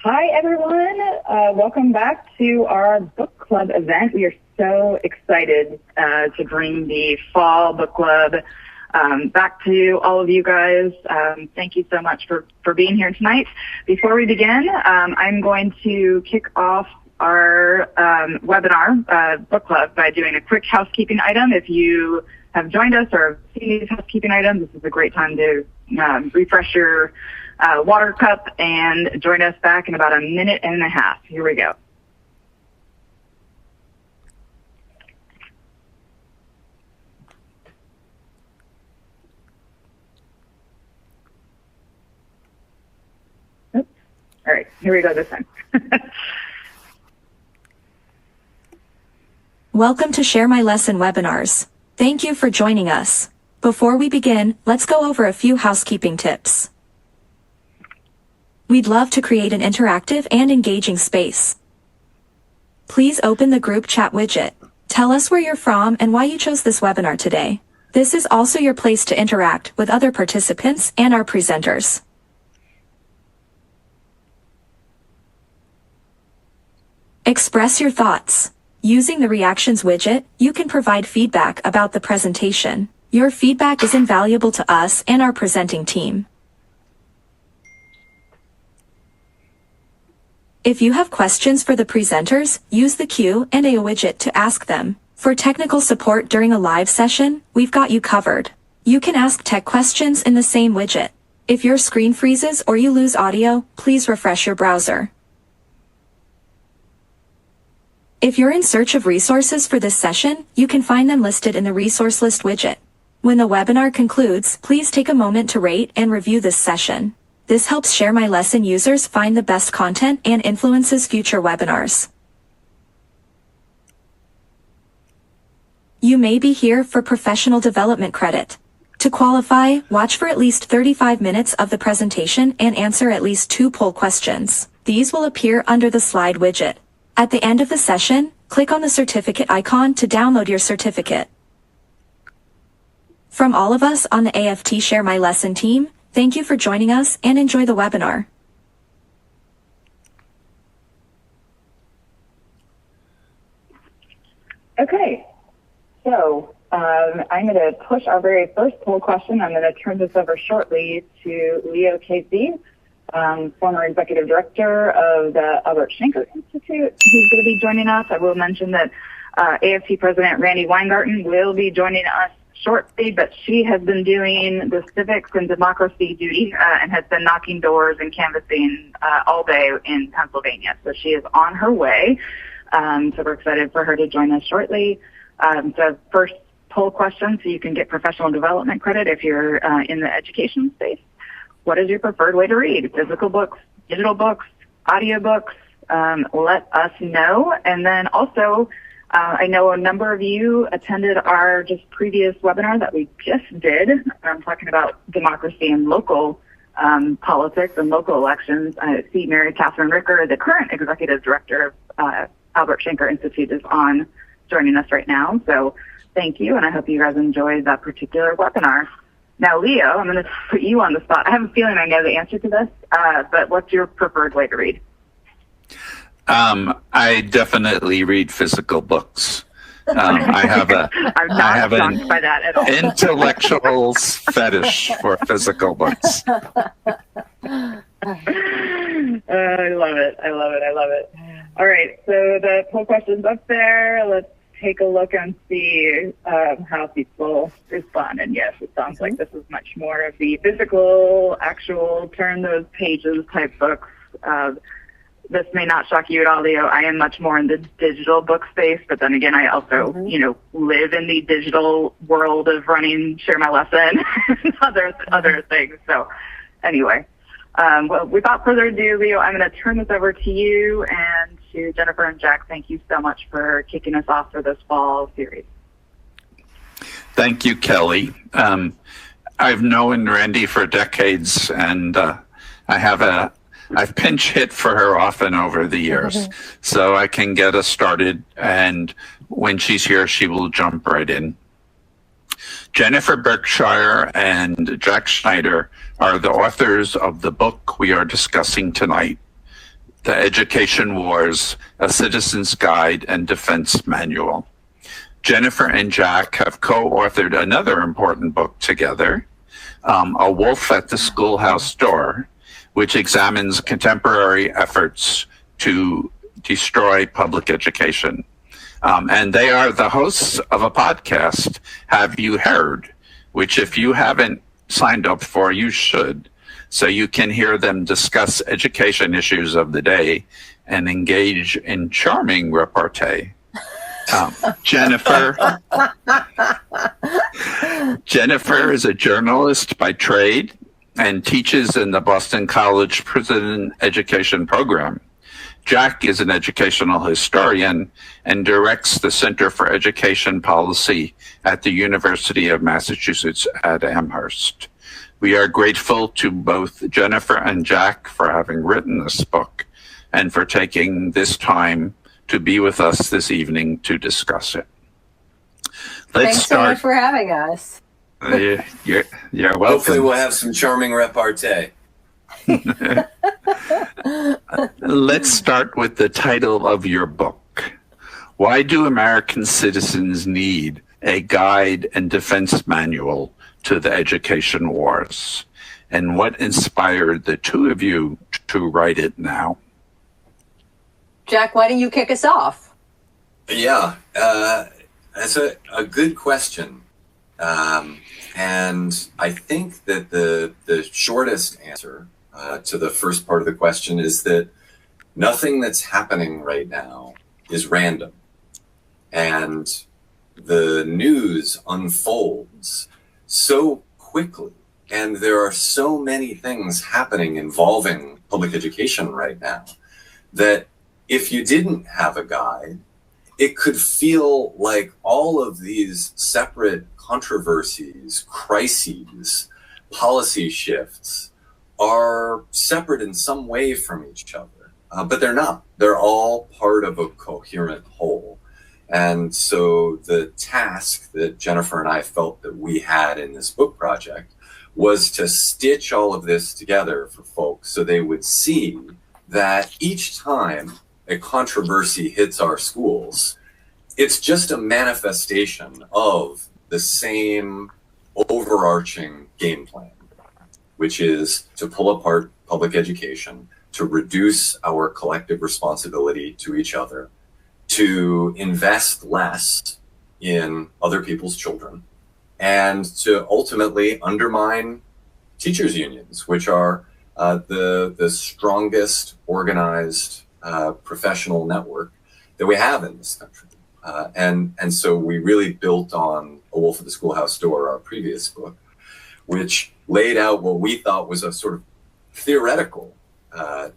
Hi, everyone. Welcome back to our book club event. We are so excited to bring the fall book club back to all of you guys. Thank you so much for being here tonight. Before we begin, I'm going to kick off our webinar book club by doing a quick housekeeping item. If you have joined us or have seen these housekeeping items, this is a great time to refresh your water cup and join us back in about a minute and a half. Here we go. Oops. All right, here we go this time. Welcome to Share My Lesson webinars. Thank you for joining us. Before we begin, let's go over a few housekeeping tips. We'd love to create an interactive and engaging space. Please open the group chat widget. Tell us where you're from and why you chose this webinar today. This is also your place to interact with other participants and our presenters. Express your thoughts. Using the reactions widget, you can provide feedback about the presentation. Your feedback is invaluable to us and our presenting team. If you have questions for the presenters, use the Q&A widget to ask them. For technical support during a live session, we've got you covered. You can ask tech questions in the same widget. If your screen freezes or you lose audio, please refresh your browser. If you're in search of resources for this session, you can find them listed in the resource list widget. When the webinar concludes, please take a moment to rate and review this session. This helps Share My Lesson users find the best content and influences future webinars. You may be here for professional development credit. To qualify, watch for at least 35 minutes of the presentation and answer at least 2 poll questions. These will appear under the slide widget. At the end of the session, click on the certificate icon to download your certificate. From all of us on the AFT Share My Lesson team, thank you for joining us and enjoy the webinar. Okay, so I'm going to push our very first poll question. I'm going to turn this over shortly to Leo Casey, former executive director of the Albert Schenker Institute, who's going to be joining us. I will mention that AFT President Randi Weingarten will be joining us shortly, but she has been doing the civics and democracy duty and has been knocking doors and canvassing all day in Pennsylvania. So she is on her way. So we're excited for her to join us shortly. The first poll question, so you can get professional development credit if you're in the education space. What is your preferred way to read? Physical books, digital books, audiobooks? Let us know. And then also, I know a number of you attended our just previous webinar that we just did. I'm talking about democracy and local politics and local elections. I see Mary Catherine Ricker, the current executive director of Albert Schenker Institute, is on joining us right now. So thank you, and I hope you guys enjoyed that particular webinar. Now, Leo, I'm going to put you on the spot. I have a feeling I know the answer to this, but what's your preferred way to read? I definitely read physical books. I have I'm not shocked by that at all. Intellectual's fetish for physical books. I love it. I love it. I love it. All right, so the poll question's up there. Let's take a look and see how people respond. And yes, it sounds like this is much more of the physical, actual, turn those pages type books. This may not shock you at all, Leo. I am much more in the digital book space, but then again, I also, live in the digital world of running Share My Lesson and other things. So anyway, well, without further ado, Leo, I'm going to turn this over to you and to Jennifer and Jack. Thank you so much for kicking us off for this fall series. Thank you, Kelly. I've known Randi for decades, and I've pinch hit for her often over the years, so I can get us started, and when she's here, she will jump right in. Jennifer Berkshire and Jack Schneider are the authors of the book we are discussing tonight. The Education Wars, A Citizen's Guide and Defense Manual. Jennifer and Jack have co-authored another important book together, A Wolf at the Schoolhouse Door, which examines contemporary efforts to destroy public education. And they are the hosts of a podcast, Have You Heard? Which if you haven't signed up for, you should, so you can hear them discuss education issues of the day and engage in charming repartee. Jennifer is a journalist by trade and teaches in the Boston College Prison Education Program. Jack is an educational historian and directs the Center for Education Policy at the University of Massachusetts at Amherst. We are grateful to both Jennifer and Jack for having written this book and for taking this time to be with us this evening to discuss it. Thanks so much for having us. You're welcome. Hopefully we'll have some charming repartee. Let's start with the title of your book. Why do American citizens need a guide and defense manual to the education wars? And what inspired the two of you to write it now? Jack, why don't you kick us off? Yeah, that's a good question. And I think that the shortest answer to the first part of the question is that nothing that's happening right now is random. And the news unfolds so quickly, and there are so many things happening involving public education right now that if you didn't have a guide, it could feel like all of these separate controversies, crises, policy shifts are separate in some way from each other, but they're not. They're all part of a coherent whole. And so the task that Jennifer and I felt that we had in this book project was to stitch all of this together for folks so they would see that each time a controversy hits our schools, it's just a manifestation of the same overarching game plan, which is to pull apart public education, to reduce our collective responsibility to each other, to invest less in other people's children, and to ultimately undermine teachers' unions, which are the strongest organized professional network that we have in this country. And so we really built on A Wolf at the Schoolhouse Door, our previous book, which laid out what we thought was a sort of theoretical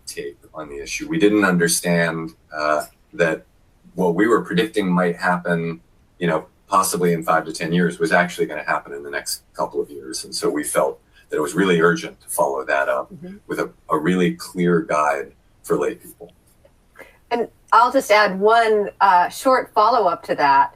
take on the issue. We didn't understand that what we were predicting might happen, possibly in 5 to 10 years was actually going to happen in the next couple of years. And so we felt that it was really urgent to follow that up with a really clear guide for lay people. And I'll just add one short follow-up to that.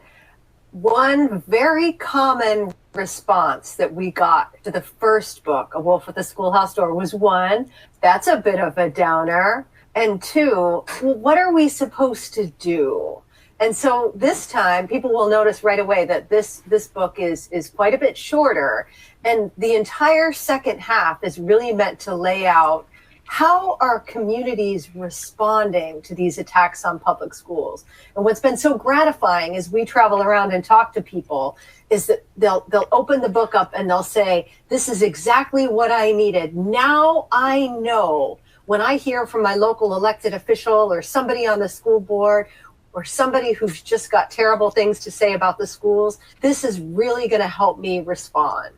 One very common response that we got to the first book, A Wolf at the Schoolhouse Door, was one, that's a bit of a downer. And two, well, what are we supposed to do? And so this time, people will notice right away that this book is quite a bit shorter. And the entire second half is really meant to lay out how are communities responding to these attacks on public schools? And what's been so gratifying as we travel around and talk to people is that they'll open the book up and they'll say, this is exactly what I needed. Now I know when I hear from my local elected official or somebody on the school board or somebody who's just got terrible things to say about the schools, this is really going to help me respond.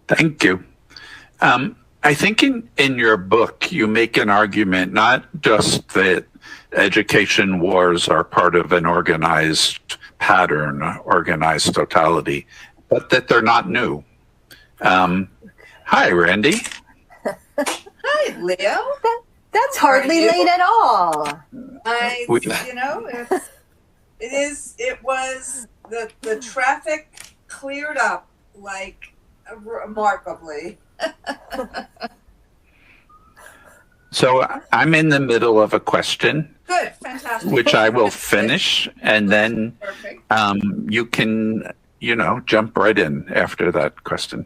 Thank you. I think in your book, you make an argument not just that education wars are part of an organized pattern, organized totality, but that they're not new. Hi, Randi. Hi, Leo. That's hardly late at all. It was the traffic cleared up like remarkably. So I'm in the middle of a question, Good, fantastic. which I will finish, and then Perfect. you can, jump right in after that question.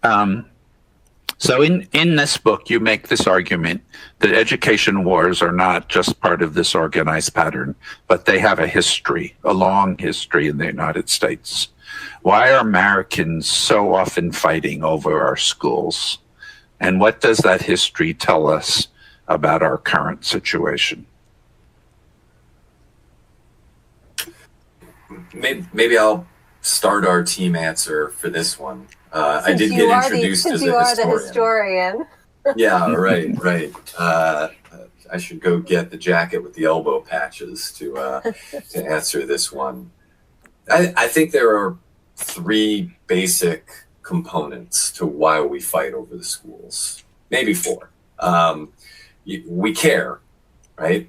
So in this book, you make this argument that education wars are not just part of this organized pattern, but they have a history, a long history in the United States. Why are Americans so often fighting over our schools? And what does that history tell us about our current situation? Maybe I'll start our team answer for this one. I did get introduced as you are the historian. Yeah, right. I should go get the jacket with the elbow patches to answer this one. I think there are three basic components to why we fight over the schools. Maybe four. We care, right?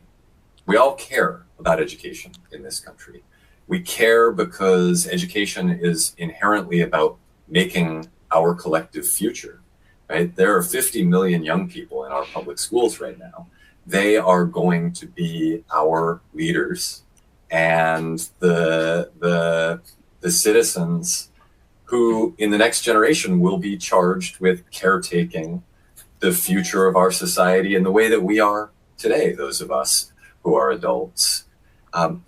We all care about education in this country. We care because education is inherently about making our collective future, right? There are 50 million young people in our public schools right now. They are going to be our leaders and the citizens who in the next generation will be charged with caretaking the future of our society in the way that we are today, those of us who are adults.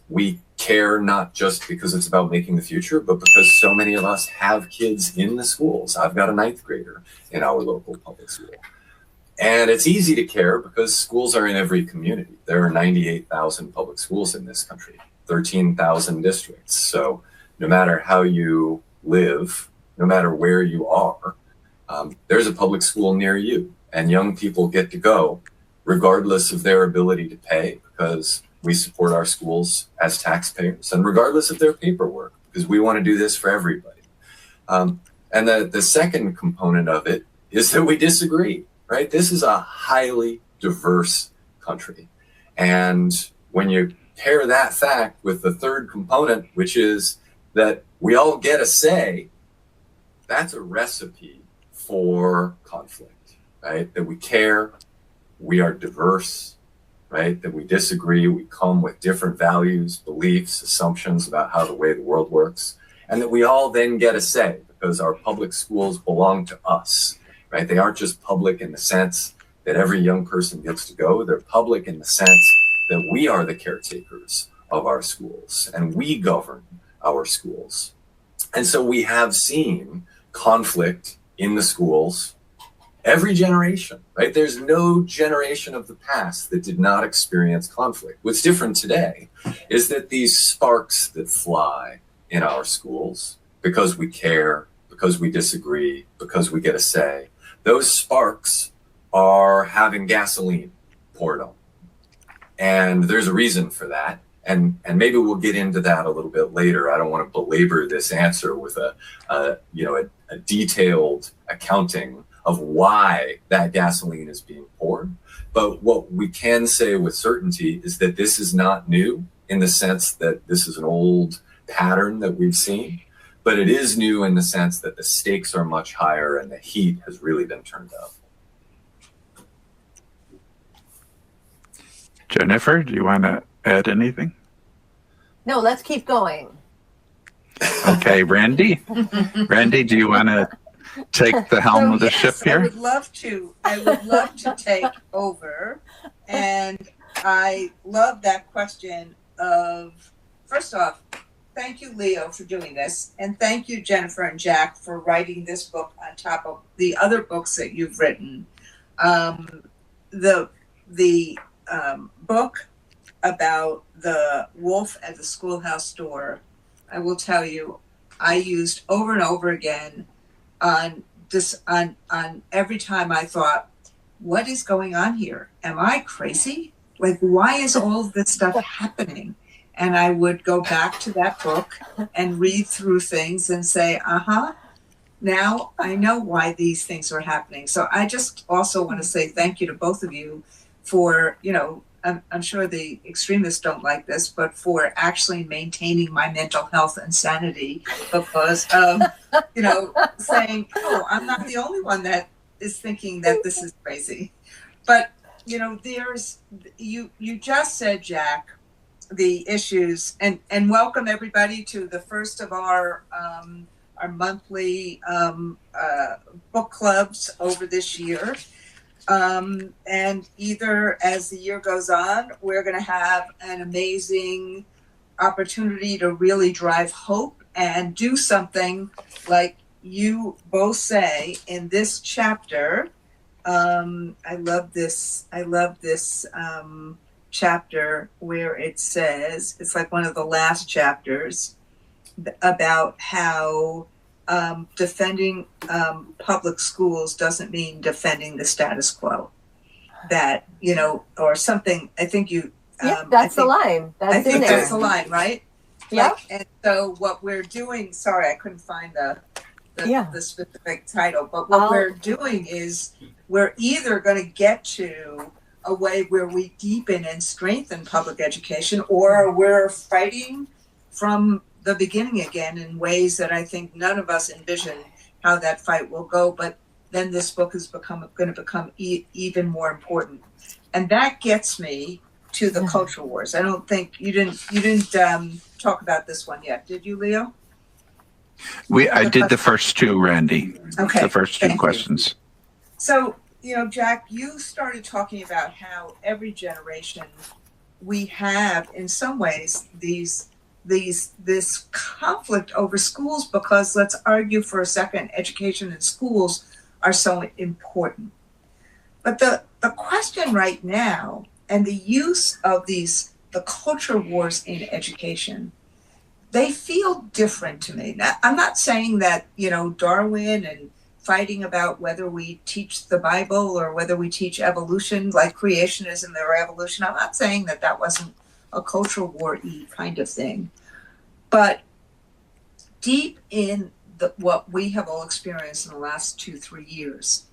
We care not just because it's about making the future, but because so many of us have kids in the schools. I've got a 9th grader in our local public school. And it's easy to care because schools are in every community. There are 98,000 public schools in this country, 13,000 districts. So no matter how you live, no matter where you are, there's a public school near you. And young people get to go regardless of their ability to pay, because we support our schools as taxpayers, and regardless of their paperwork, because we want to do this for everybody. And the second component of it is that we disagree, right? This is a highly diverse country. And when you pair that fact with the third component, which is that we all get a say, that's a recipe for conflict, right? That we care, we are diverse, right? That we disagree, we come with different values, beliefs, assumptions about how the way the world works, and that we all then get a say because our public schools belong to us, right? They aren't just public in the sense that every young person gets to go. They're public in the sense that we are the caretakers of our schools and we govern our schools. And so we have seen conflict in the schools every generation, right? There's no generation of the past that did not experience conflict. What's different today is that these sparks that fly in our schools, because we care, because we disagree, because we get a say, those sparks are having gasoline poured on. And there's a reason for that. And maybe we'll get into that a little bit later. I don't want to belabor this answer with a detailed accounting of why that gasoline is being poured. But what we can say with certainty is that this is not new in the sense that this is an old pattern that we've seen, but it is new in the sense that the stakes are much higher and the heat has really been turned up. Jennifer, do you want to add anything? No, let's keep going. Okay, Randy? Randy, do you want to take the helm of the ship here? I would love to take over. And I love that question of, first off, thank you, Leo, for doing this. And thank you, Jennifer and Jack, for writing this book on top of the other books that you've written. The book about the wolf at the schoolhouse door, I will tell you, I used over and over again on this, on every time I thought, what is going on here? Am I crazy? Like, why is all of this stuff happening? And I would go back to that book and read through things and say, now I know why these things are happening. So I just also want to say thank you to both of you for, I'm sure the extremists don't like this, but for actually maintaining my mental health and sanity because of, saying, oh, I'm not the only one that is thinking that this is crazy. But there's you just said, Jack, the issues, and welcome everybody to the first of our monthly book clubs over this year. And either as the year goes on, we're going to have an amazing opportunity to really drive hope and do something like you both say in this chapter. I love this chapter where it says, it's like one of the last chapters, about how defending public schools doesn't mean defending the status quo. That, or something, I think you... that's the line. That's I think in there. that's the line, right? Yeah. And so what we're doing, sorry, I couldn't find the specific title, but what we're doing is we're either going to get to a way where we deepen and strengthen public education, or we're fighting from the beginning again in ways that I think none of us envision how that fight will go. But then this book is going to become even more important, and that gets me to the culture wars. I don't think you didn't talk about this one yet, did you, Leo? I did the first two, Randy. Okay, the first two thank you. questions. So, Jack, you started talking about how every generation we have, in some ways, this conflict over schools, because let's argue for a second, education and schools are so important. But the question right now, and the use of the culture wars in education, they feel different to me. Now, I'm not saying that, Darwin and fighting about whether we teach the Bible or whether we teach evolution, like creationism or evolution. I'm not saying that wasn't a culture war-y kind of thing. But deep in what we have all experienced in the last 2-3 years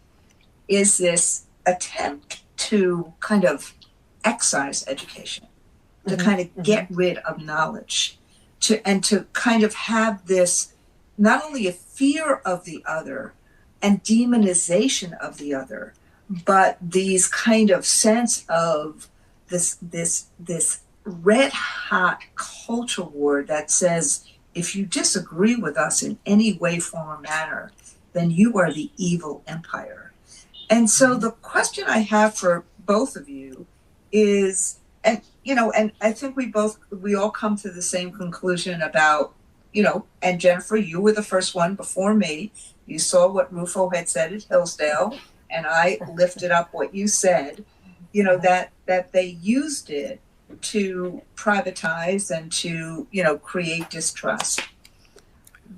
is this attempt to kind of excise education, to kind of get rid of knowledge, and to kind of have this, not only a fear of the other and demonization of the other, but these kind of sense of this red hot culture war that says, if you disagree with us in any way, form, or manner, then you are the evil empire. And so the question I have for both of you is, and I think we all come to the same conclusion about, and Jennifer, you were the first one before me. You saw what Rufo had said at Hillsdale, and I lifted up what you said, that they used it to privatize and to, create distrust.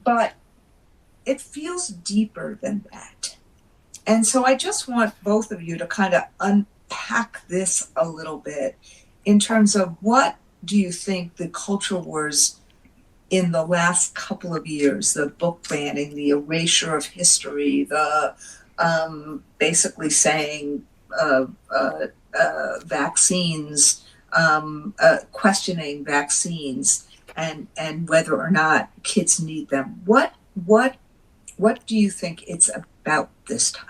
But it feels deeper than that. And so I just want both of you to kind of unpack this a little bit in terms of, what do you think the culture wars in the last couple of years, the book banning, the erasure of history, the basically saying vaccines, questioning vaccines and whether or not kids need them. What do you think it's about this time?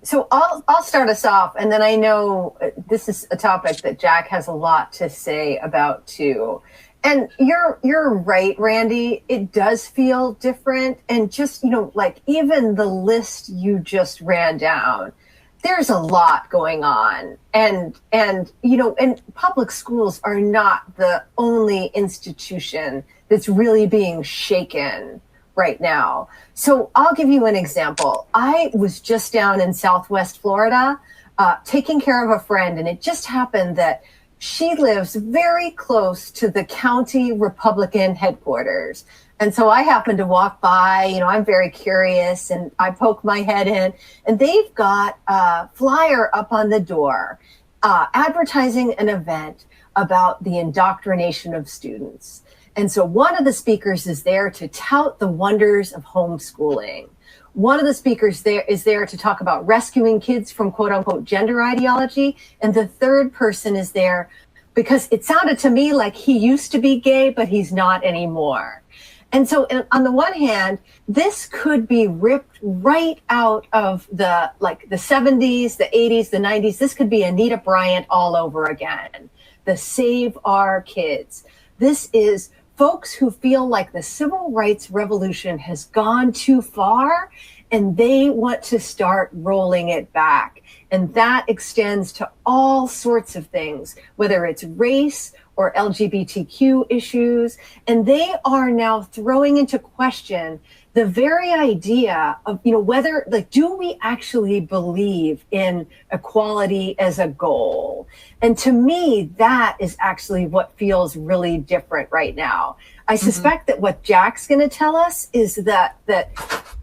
So I'll start us off, and then I know this is a topic that Jack has a lot to say about too. And you're right, Randy. It does feel different, and just like even the list you just ran down, there's a lot going on, and public schools are not the only institution that's really being shaken right now. So I'll give you an example. I was just down in Southwest Florida, taking care of a friend, and it just happened that she lives very close to the county Republican headquarters. And so I happened to walk by, I'm very curious, and I poke my head in, and they've got a flyer up on the door advertising an event about the indoctrination of students. And so one of the speakers is there to tout the wonders of homeschooling. One of the speakers there is there to talk about rescuing kids from quote unquote gender ideology. And the third person is there because it sounded to me like he used to be gay, but he's not anymore. And so on the one hand, this could be ripped right out of the 70s, the 80s, the 90s. This could be Anita Bryant all over again. The Save Our Kids. This is folks who feel like the civil rights revolution has gone too far and they want to start rolling it back. And that extends to all sorts of things, whether it's race or LGBTQ issues. And they are now throwing into question the very idea of, whether, do we actually believe in equality as a goal? And to me, that is actually what feels really different right now. I suspect that what Jack's going to tell us is that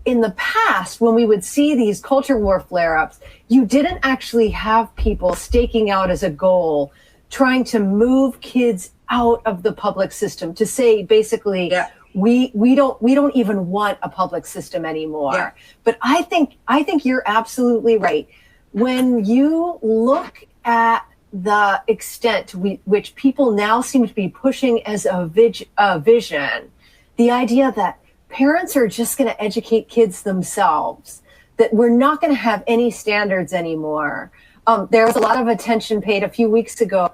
in the past, when we would see these culture war flare-ups, you didn't actually have people staking out as a goal trying to move kids out of the public system, to say basically, we don't even want a public system anymore. Yeah. But I think you're absolutely right. When you look at the extent to which people now seem to be pushing as a vision, the idea that parents are just going to educate kids themselves, that we're not going to have any standards anymore. There was a lot of attention paid a few weeks ago.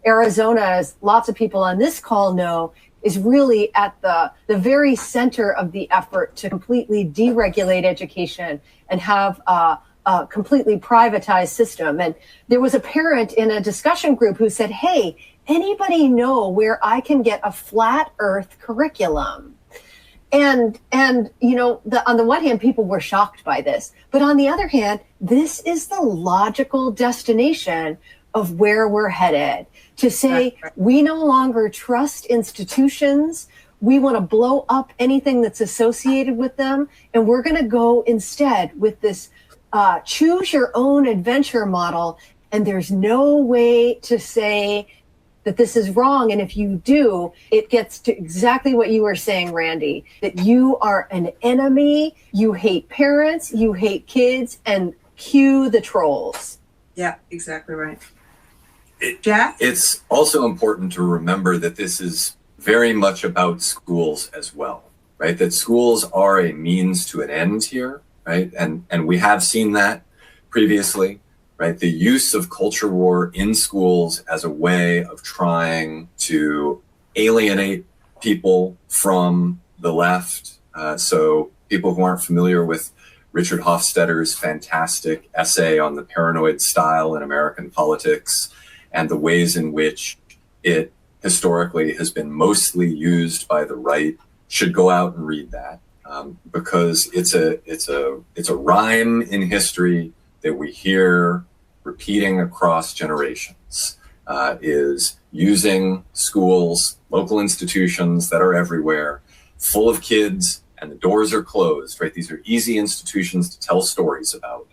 Arizona, as lots of people on this call know, is really at the very center of the effort to completely deregulate education and have a completely privatized system. And there was a parent in a discussion group who said, hey, anybody know where I can get a flat earth curriculum? And on the one hand, people were shocked by this. But on the other hand, this is the logical destination of where we're headed, to say we no longer trust institutions. We want to blow up anything that's associated with them. And we're going to go instead with this choose your own adventure model. And there's no way to say that this is wrong. And if you do, it gets to exactly what you were saying, Randi, that you are an enemy, you hate parents, you hate kids, and cue the trolls. Yeah, exactly right. Jack? It's also important to remember that this is very much about schools as well, right? That schools are a means to an end here, right? And we have seen that previously. Right, the use of culture war in schools as a way of trying to alienate people from the left. So people who aren't familiar with Richard Hofstadter's fantastic essay on the paranoid style in American politics and the ways in which it historically has been mostly used by the right should go out and read that, because it's a rhyme in history that we hear repeating across generations, is using schools, local institutions that are everywhere, full of kids, and the doors are closed, right? These are easy institutions to tell stories about,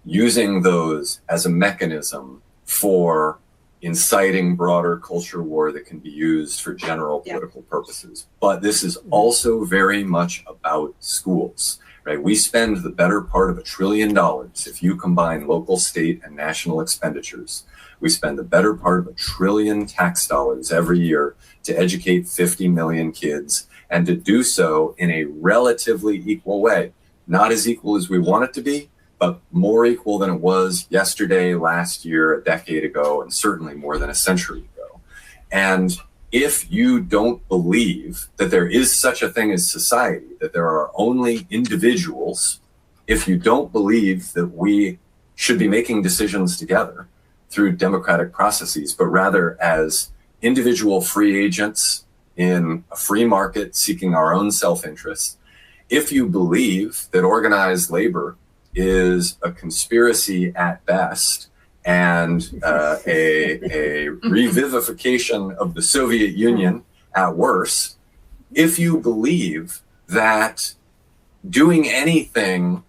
using those as a mechanism for inciting broader culture war that can be used for general political purposes. But this is also very much about schools. Right? We spend the better part of $1 trillion if you combine local, state, and national expenditures. We spend the better part of $1 trillion tax dollars every year to educate 50 million kids, and to do so in a relatively equal way. Not as equal as we want it to be, but more equal than it was yesterday, last year, a decade ago, and certainly more than a century ago. And if you don't believe that there is such a thing as society, that there are only individuals, if you don't believe that we should be making decisions together through democratic processes, but rather as individual free agents in a free market seeking our own self-interest, if you believe that organized labor is a conspiracy at best, and a revivification of the Soviet Union at worst, if you believe that doing anything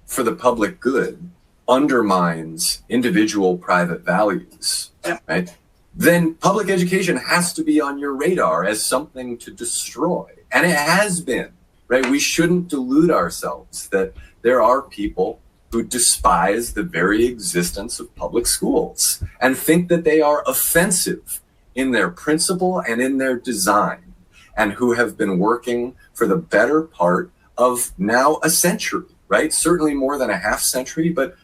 for the public good undermines individual private values, right? Then public education has to be on your radar as something to destroy. And it has been, right? We shouldn't delude ourselves that there are people who despise the very existence of public schools and think that they are offensive in their principle and in their design. and who have been working for the better part of now a century, right? Certainly more than a half century, but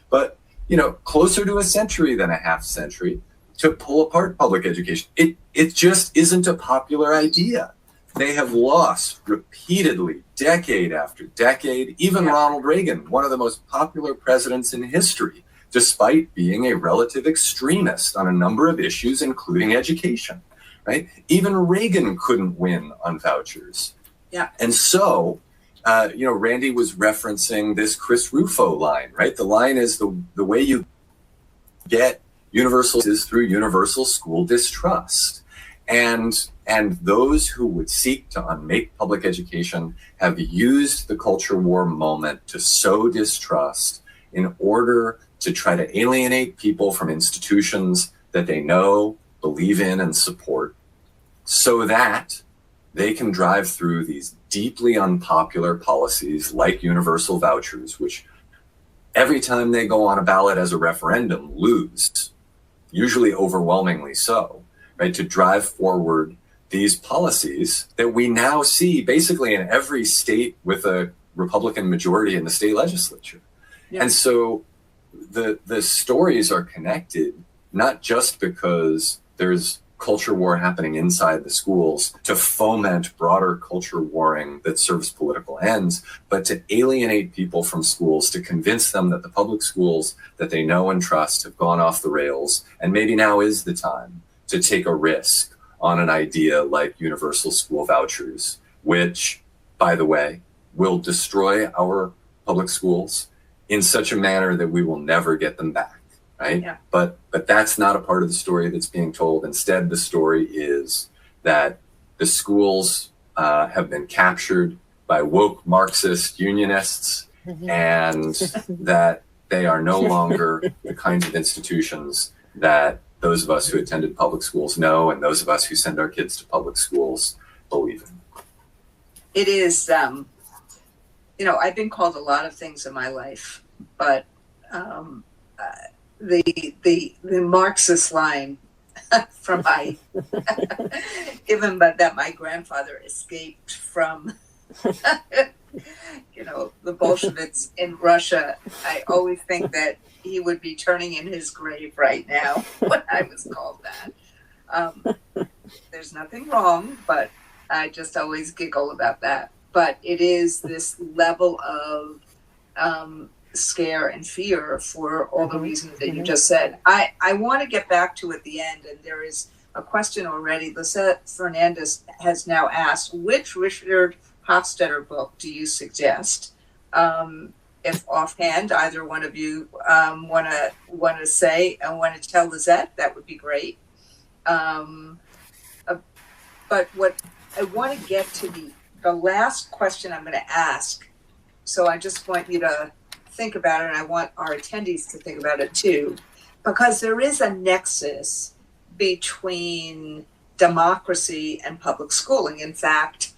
closer to a century than a half century to pull apart public education. It just isn't a popular idea. They have lost repeatedly, decade after decade. Even Ronald Reagan, one of the most popular presidents in history, despite being a relative extremist on a number of issues, including education, right? Even Reagan couldn't win on vouchers. Yeah. And so, Randi was referencing this Chris Rufo line, right? The line is the way you get universal is through universal school distrust. And those who would seek to unmake public education have used the culture war moment to sow distrust in order to try to alienate people from institutions that they know, believe in, and support, so that they can drive through these deeply unpopular policies like universal vouchers, which every time they go on a ballot as a referendum, lose, usually overwhelmingly so, right? To drive forward these policies that we now see basically in every state with a Republican majority in the state legislature. Yeah. And so the stories are connected, not just because there's culture war happening inside the schools to foment broader culture warring that serves political ends, but to alienate people from schools, to convince them that the public schools that they know and trust have gone off the rails, and maybe now is the time to take a risk on an idea like universal school vouchers, which, by the way, will destroy our public schools in such a manner that we will never get them back, right? Yeah. But that's not a part of the story that's being told. Instead, the story is that the schools have been captured by woke Marxist unionists, and that they are no longer the kinds of institutions that those of us who attended public schools know, and those of us who send our kids to public schools believe in. It is, I've been called a lot of things in my life, but the Marxist line from given that my grandfather escaped from the Bolsheviks in Russia, I always think that he would be turning in his grave right now when I was called that. There's nothing wrong, but I just always giggle about that. But it is this level of scare and fear for all the reasons that you just said. I want to get back to at the end, and there is a question already. Lisette Fernandez has now asked, which Richard Hofstadter book do you suggest? If offhand, either one of you want to say and want to tell Lisette, that would be great. But what I want to get to the last question I'm going to ask. So I just want you to think about it, and I want our attendees to think about it too, because there is a nexus between democracy and public schooling. In fact,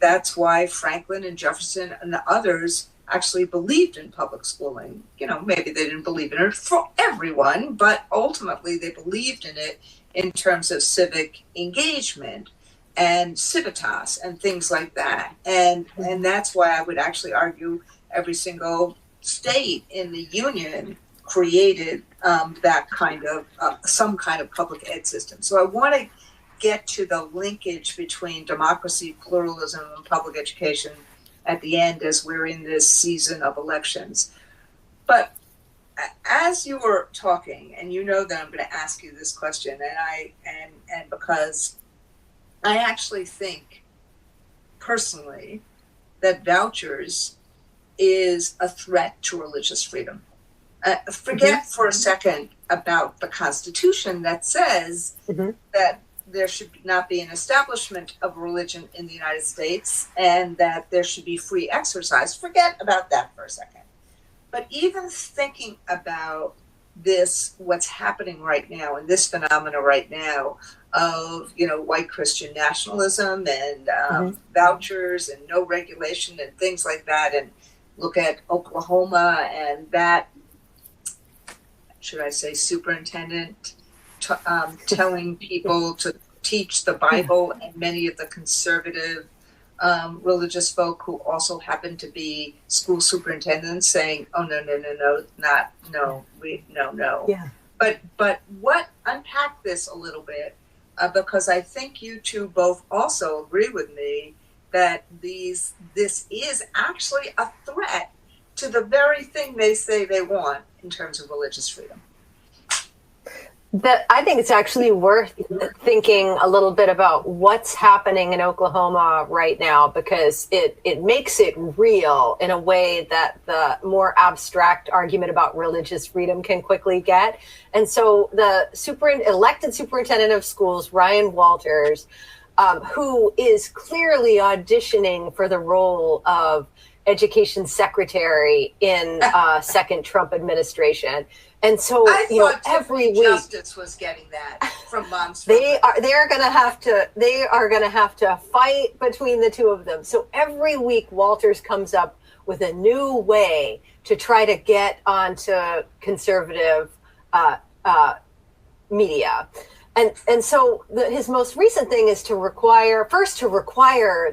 that's why Franklin and Jefferson and the others actually believed in public schooling. Maybe they didn't believe in it for everyone, but ultimately they believed in it in terms of civic engagement and civitas and things like that. And that's why I would actually argue every single state in the Union created that kind of some kind of public ed system. So I want to get to the linkage between democracy, pluralism, and public education at the end as we're in this season of elections. But as you were talking, and you know that I'm going to ask you this question, and because I actually think personally that vouchers is a threat to religious freedom. Forget for a second about the Constitution that says that there should not be an establishment of religion in the United States and that there should be free exercise. Forget about that for a second. But even thinking about this, what's happening right now, and this phenomena right now of, white Christian nationalism and vouchers and no regulation and things like that, and look at Oklahoma and that, should I say, superintendent telling people teach the Bible, and many of the conservative religious folk who also happen to be school superintendents saying, "Oh no, no." Yeah. But unpack this a little bit, because I think you two both also agree with me that this is actually a threat to the very thing they say they want in terms of religious freedom. I think it's actually worth thinking a little bit about what's happening in Oklahoma right now, because it makes it real in a way that the more abstract argument about religious freedom can quickly get. And so the elected superintendent of schools, Ryan Walters, who is clearly auditioning for the role of education secretary in second Trump administration. And so, every week Justice was getting that from Mom's. they are going to have to fight between the two of them. So every week, Walters comes up with a new way to try to get onto conservative media. And so his most recent thing is to require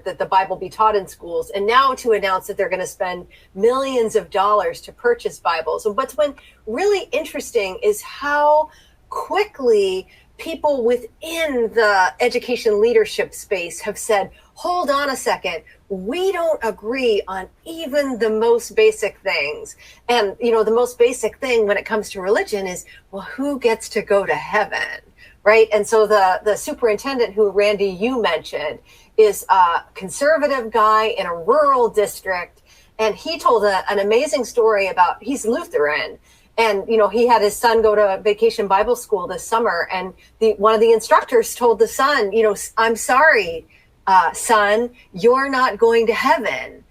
that the Bible be taught in schools, and now to announce that they're going to spend millions of dollars to purchase Bibles. And what's been really interesting is how quickly people within the education leadership space have said, hold on a second, we don't agree on even the most basic things. And, the most basic thing when it comes to religion is, well, who gets to go to heaven? Right. And so the superintendent who, Randy, you mentioned, is a conservative guy in a rural district. And he told an amazing story about, he's Lutheran. And, he had his son go to vacation Bible school this summer. And one of the instructors told the son, I'm sorry, son, you're not going to heaven.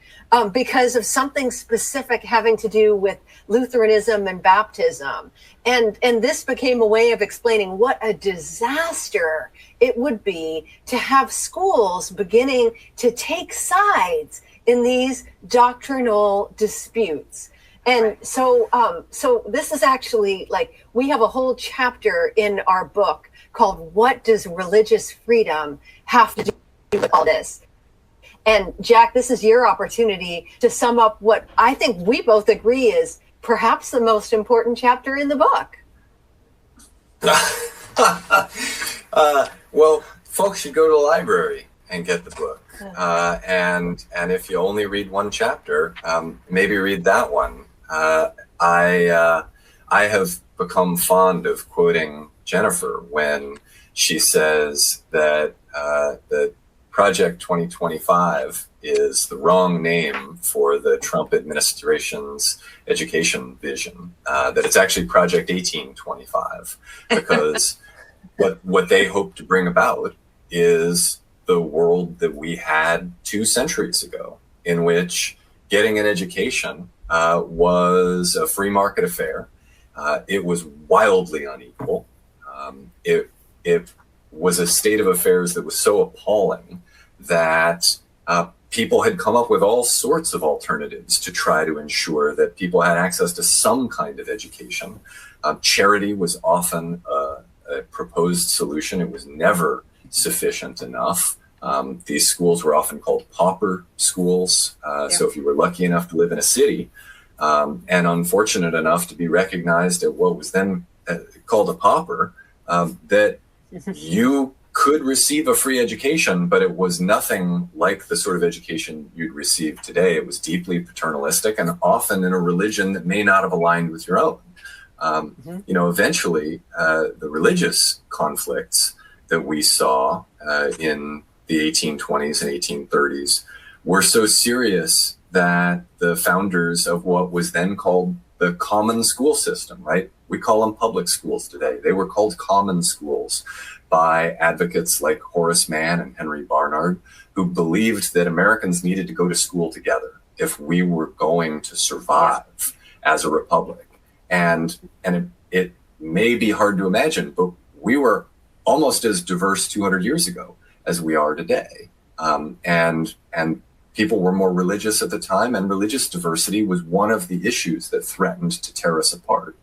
Because of something specific having to do with Lutheranism and baptism. And this became a way of explaining what a disaster it would be to have schools beginning to take sides in these doctrinal disputes. And so this is actually we have a whole chapter in our book called "What Does Religious Freedom Have to Do with All This?" And Jack, this is your opportunity to sum up what I think we both agree is perhaps the most important chapter in the book. Well, folks should go to the library and get the book. And if you only read one chapter, maybe read that one. I have become fond of quoting Jennifer when she says that Project 2025 is the wrong name for the Trump administration's education vision, that it's actually Project 1825, because what they hope to bring about is the world that we had 2 centuries ago, in which getting an education was a free market affair. It was wildly unequal. It was a state of affairs that was so appalling that people had come up with all sorts of alternatives to try to ensure that people had access to some kind of education. Charity was often a proposed solution. It was never sufficient enough. These schools were often called pauper schools. So if you were lucky enough to live in a city and unfortunate enough to be recognized at what was then called a pauper, that you could receive a free education, but it was nothing like the sort of education you'd receive today. It was deeply paternalistic and often in a religion that may not have aligned with your own. Eventually, the religious conflicts that we saw in the 1820s and 1830s were so serious that the founders of what was then called the common school system, right? We call them public schools today. They were called common schools by advocates like Horace Mann and Henry Barnard, who believed that Americans needed to go to school together if we were going to survive as a republic. And it may be hard to imagine, but we were almost as diverse 200 years ago as we are today. And people were more religious at the time, and religious diversity was one of the issues that threatened to tear us apart.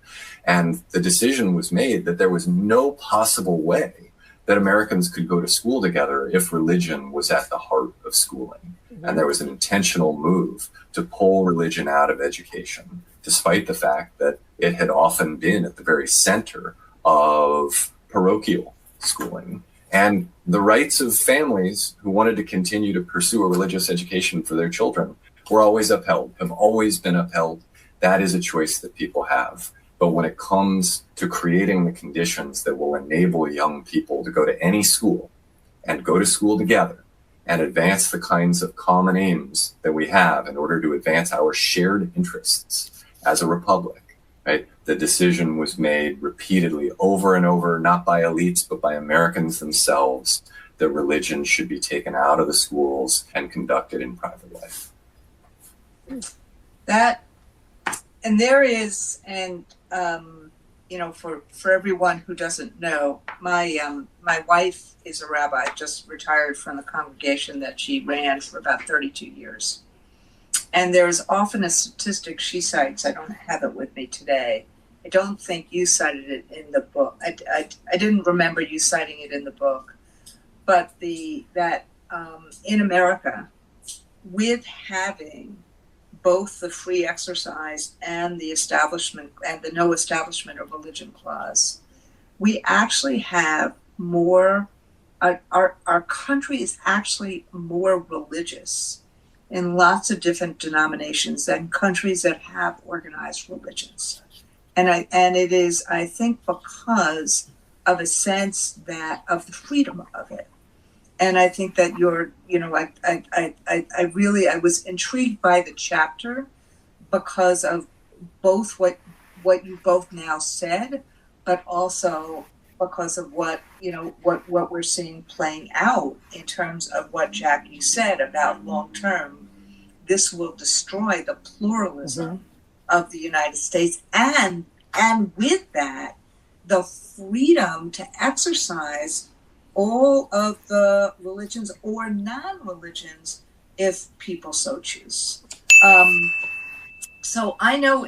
And the decision was made that there was no possible way that Americans could go to school together if religion was at the heart of schooling. And there was an intentional move to pull religion out of education, despite the fact that it had often been at the very center of parochial schooling. And the rights of families who wanted to continue to pursue a religious education for their children were always upheld, have always been upheld. That is a choice that people have. But when it comes to creating the conditions that will enable young people to go to any school and go to school together and advance the kinds of common aims that we have in order to advance our shared interests as a republic, right? The decision was made repeatedly over and over, not by elites, but by Americans themselves, that religion should be taken out of the schools and conducted in private life. That, and there is, and you know, for everyone who doesn't know, my wife is a rabbi, just retired from the congregation that she ran for about 32 years. And there's often a statistic she cites. I don't have it with me today. I don't think you cited it in the book. I didn't remember you citing it in the book, but that in America, with having both the free exercise and the establishment and the no establishment of religion clause, we actually have more, our country is actually more religious in lots of different denominations than countries that have organized religions. And it is, I think, because of a sense that of the freedom of it. And I think that I was intrigued by the chapter because of both what you both now said, but also because of what we're seeing playing out in terms of what Jackie said about long term. This will destroy the pluralism of the United States, and with that, the freedom to exercise all of the religions or non-religions if people so choose. So I know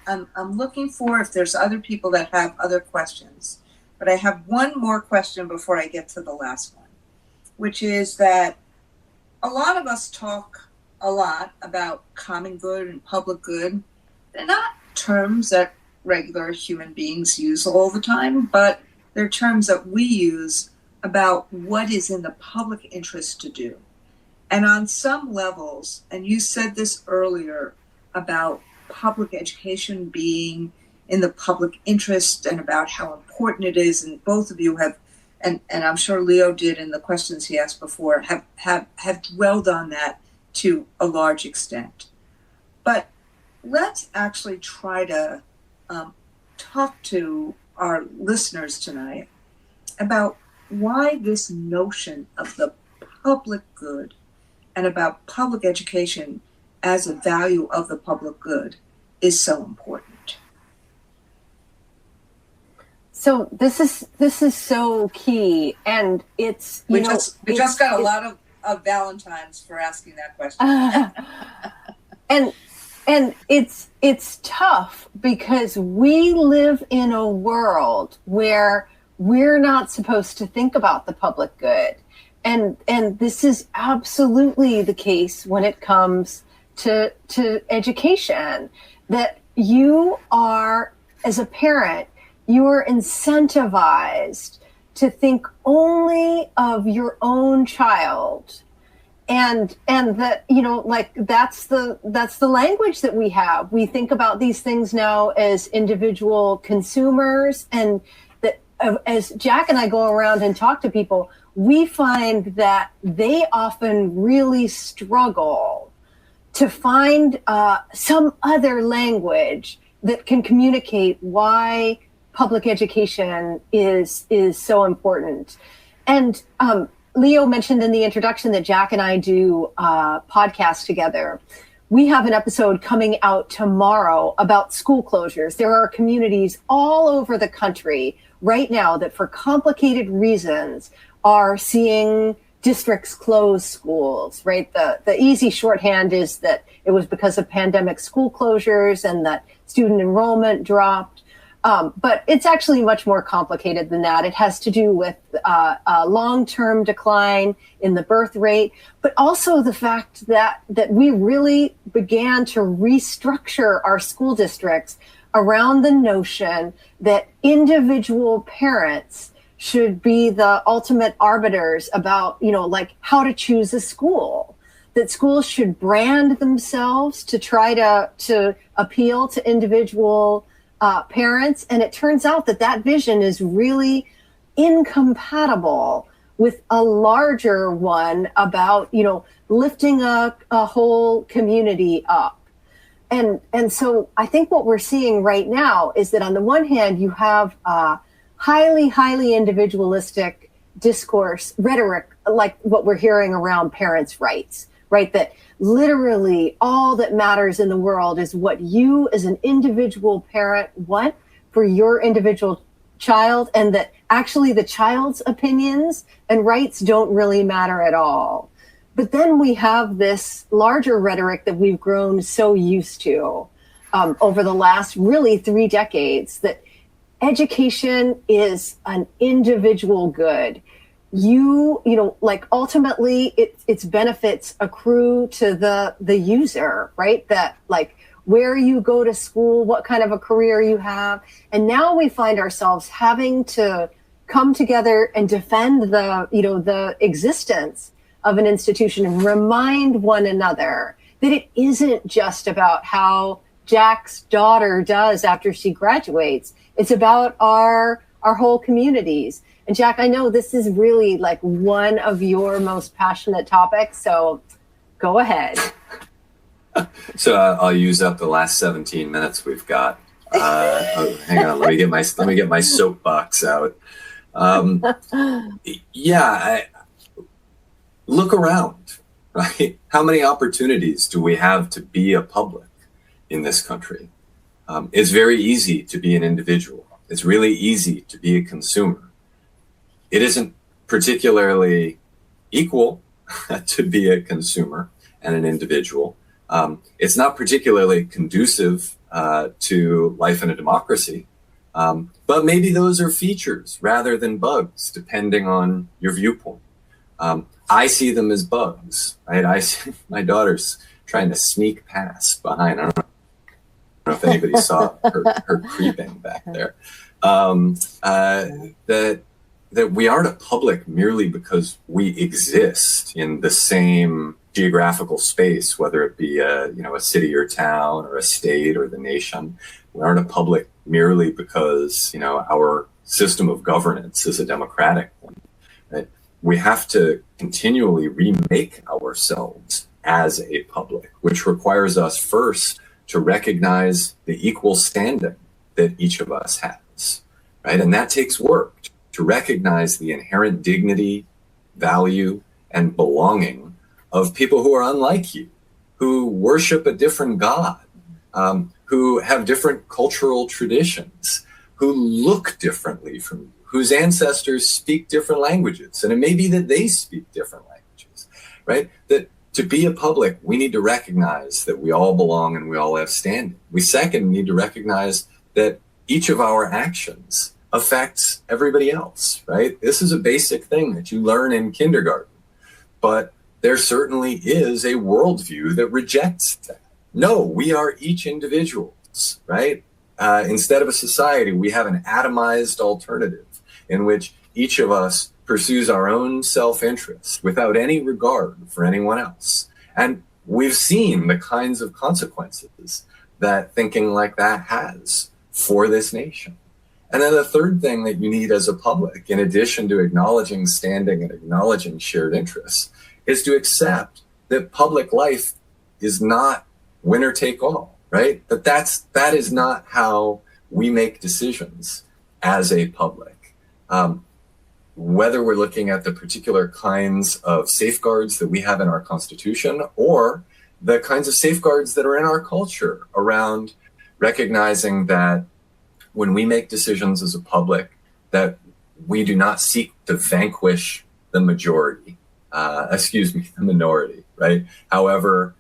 I'm looking for if there's other people that have other questions, but I have one more question before I get to the last one, which is that a lot of us talk a lot about common good and public good. They're not terms that regular human beings use all the time, but they're terms that we use about what is in the public interest to do. And on some levels, and you said this earlier about public education being in the public interest and about how important it is, and both of you have, and I'm sure Leo did in the questions he asked before, have dwelled on that to a large extent. But let's actually try to talk to our listeners tonight about why this notion of the public good and about public education as a value of the public good is so important. So this is so key, and it's we just got a lot of Valentines for asking that question. And it's tough because we live in a world where we're not supposed to think about the public good. And this is absolutely the case when it comes to education, that you are, as a parent, you are incentivized to think only of your own child. And that, like that's the language that we have. We think about these things now as individual consumers, and that as Jack and I go around and talk to people, we find that they often really struggle to find some other language that can communicate why public education is so important. And Leo mentioned in the introduction that Jack and I do podcasts together. We have an episode coming out tomorrow about school closures. There are communities all over the country right now that, for complicated reasons, are seeing districts close schools, right? The easy shorthand is that it was because of pandemic school closures and that student enrollment dropped. But it's actually much more complicated than that. It has to do with a long-term decline in the birth rate, but also the fact that we really began to restructure our school districts around the notion that individual parents should be the ultimate arbiters about, like how to choose a school. That schools should brand themselves to try to appeal to individual parents. And it turns out that vision is really incompatible with a larger one about, lifting a whole community up. And so I think what we're seeing right now is that on the one hand, you have highly, highly individualistic discourse, rhetoric, like what we're hearing around parents' rights, right? That literally all that matters in the world is what you as an individual parent want for your individual child, and that actually the child's opinions and rights don't really matter at all. But then we have this larger rhetoric that we've grown so used to over the last really 3 decades, that education is an individual good. Like ultimately its benefits accrue to the user, right? That like where you go to school, what kind of a career you have. And now we find ourselves having to come together and defend the existence of an institution and remind one another that it isn't just about how Jack's daughter does after she graduates. It's about our whole communities. And Jack, I know this is really like one of your most passionate topics, so go ahead. So I'll use up the last 17 minutes we've got. Hang on, let me get my soapbox out. Look around, right? How many opportunities do we have to be a public in this country? It's very easy to be an individual. It's really easy to be a consumer. It isn't particularly equal to be a consumer and an individual. It's not particularly conducive to life in a democracy. But maybe those are features rather than bugs, depending on your viewpoint. I see them as bugs, right? I see my daughter's trying to sneak past behind. I don't know if anybody saw her creeping back there. That we aren't a public merely because we exist in the same geographical space, whether it be a city or town or a state or the nation. We aren't a public merely because our system of governance is a democratic one. Right? We have to continually remake ourselves as a public, which requires us first to recognize the equal standing that each of us has, right? And that takes work to recognize the inherent dignity, value, and belonging of people who are unlike you, who worship a different God, who have different cultural traditions, who look differently from you, whose ancestors speak different languages. And it may be that they speak different languages, right? That to be a public, we need to recognize that we all belong and we all have standing. We second need to recognize that each of our actions affects everybody else, right? This is a basic thing that you learn in kindergarten, but there certainly is a worldview that rejects that. No, we are each individuals, right? Instead of a society, we have an atomized alternative in which each of us pursues our own self-interest without any regard for anyone else. And we've seen the kinds of consequences that thinking like that has for this nation. And then the third thing that you need as a public, in addition to acknowledging standing and acknowledging shared interests, is to accept that public life is not winner take all, right? That is not how we make decisions as a public. Whether we're looking at the particular kinds of safeguards that we have in our Constitution or the kinds of safeguards that are in our culture around recognizing that when we make decisions as a public, that we do not seek to vanquish the the minority, right? However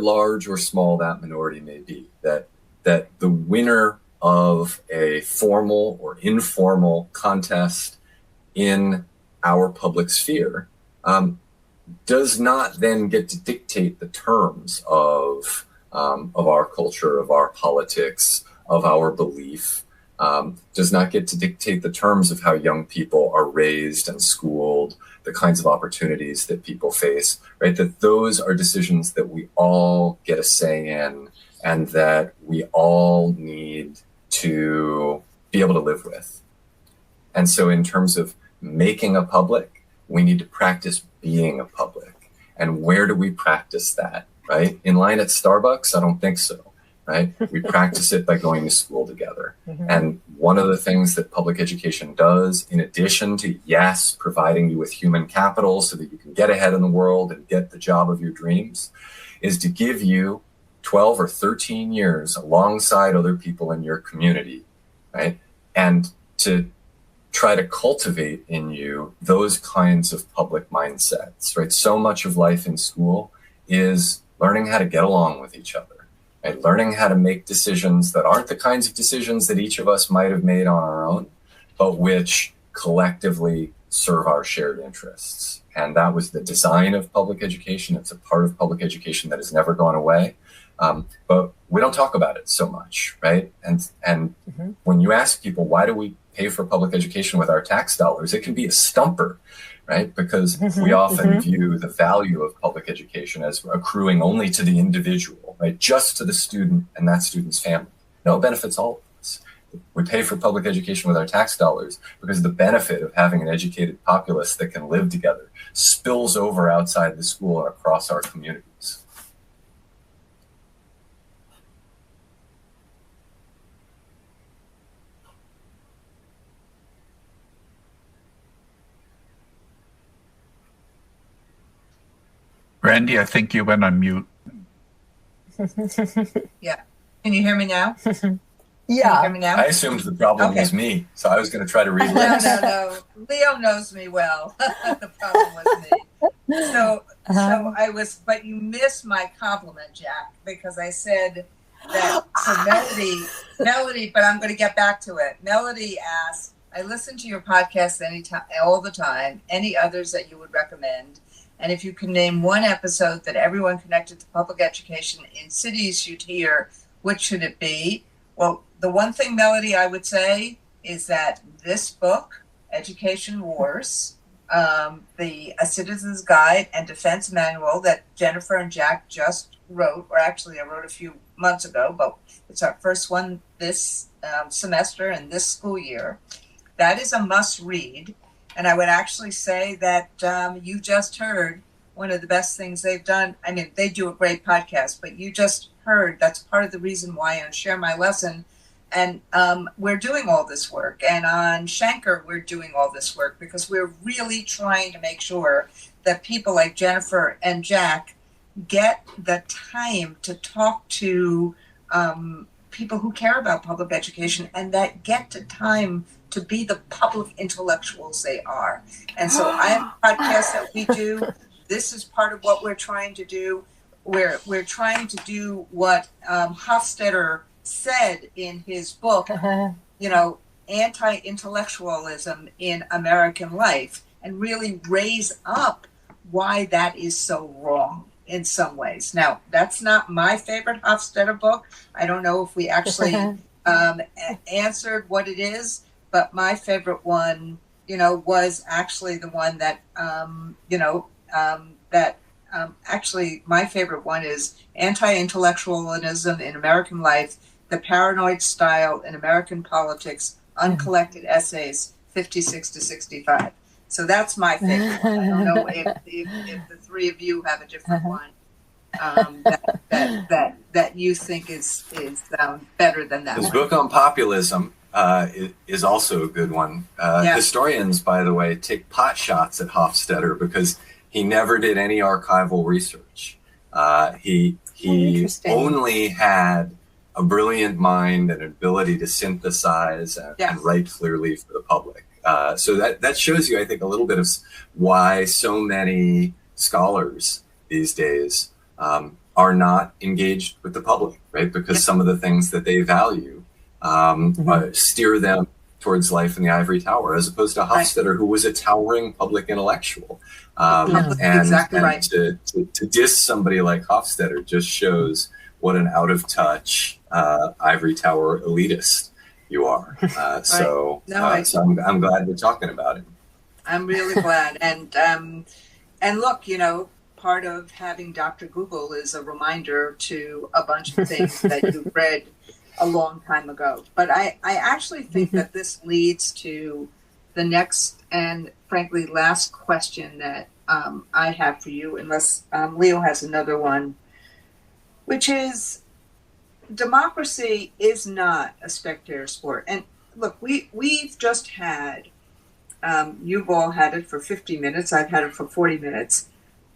large or small that minority may be, that the winner of a formal or informal contest in our public sphere does not then get to dictate the terms of our culture, of our politics, of our belief, does not get to dictate the terms of how young people are raised and schooled, the kinds of opportunities that people face, right? That those are decisions that we all get a say in and that we all need to be able to live with. And so in terms of making a public, we need to practice being a public. And where do we practice that, right? In line at Starbucks? I don't think so, right? We practice it by going to school together. And one of the things that public education does, in addition to, yes, providing you with human capital so that you can get ahead in the world and get the job of your dreams, is to give you 12 or 13 years alongside other people in your community, right? And to try to cultivate in you those kinds of public mindsets, right? So much of life in school is learning how to get along with each other, right? Learning how to make decisions that aren't the kinds of decisions that each of us might have made on our own, but which collectively serve our shared interests. And that was the design of public education. It's a part of public education that has never gone away. But we don't talk about it so much, right? And when you ask people, why do we pay for public education with our tax dollars? It can be a stumper, right? Because we often view the value of public education as accruing only to the individual, right? Just to the student and that student's family. No, it benefits all of us. We pay for public education with our tax dollars because the benefit of having an educated populace that can live together spills over outside the school and across our communities. Randi, I think you went on mute. Yeah. Can you hear me now? Yeah. Can you hear me now? I assumed the problem was me, so I was going to try to relay. No. Leo knows me well. The problem was me. So I was, but you missed my compliment, Jack, because I said that, so Melody, but I'm going to get back to it. Melody asked, I listen to your podcast anytime, all the time, any others that you would recommend? And if you can name one episode that everyone connected to public education in cities should hear, which should it be? Well, the one thing, Melody, I would say is that this book, Education Wars, the A Citizen's Guide and Defense Manual that Jennifer and Jack just wrote, or actually I wrote a few months ago, but it's our first one this semester and this school year. That is a must read. And I would actually say that you just heard one of the best things they've done. I mean, they do a great podcast, but you just heard that's part of the reason why on Share My Lesson. And we're doing all this work. And on Shanker, we're doing all this work because we're really trying to make sure that people like Jennifer and Jack get the time to talk to people who care about public education and that get the time to be the public intellectuals they are. And so I have a podcast that we do. This is part of what we're trying to do. We're trying to do what Hofstadter said in his book, anti-intellectualism in American life, and really raise up why that is so wrong in some ways. Now, that's not my favorite Hofstadter book. I don't know if we actually answered what it is, but my favorite one, was actually the one that, actually my favorite one is Anti-Intellectualism in American Life, the Paranoid Style in American Politics, Uncollected Essays, 56 to 65. So that's my favorite one. I don't know if the three of you have a different one that you think is better than that His one. book on populism is also a good one. Historians, by the way, take pot shots at Hofstadter because he never did any archival research. He only had a brilliant mind and an ability to synthesize and write clearly for the public. So that shows you, I think, a little bit of why so many scholars these days are not engaged with the public, right? Because some of the things that they value steer them towards life in the ivory tower, as opposed to Hofstadter, who was a towering public intellectual. Exactly right. To diss somebody like Hofstadter just shows what an out of touch ivory tower elitist you are. So I'm glad we're talking about it. I'm really glad. And look, you know, part of having Dr. Google is a reminder to a bunch of things that you read a long time ago. But I actually think that this leads to the next and frankly last question that I have for you, unless Leo has another one, which is, democracy is not a spectator sport. And look, we've just had, you've all had it for 50 minutes, I've had it for 40 minutes,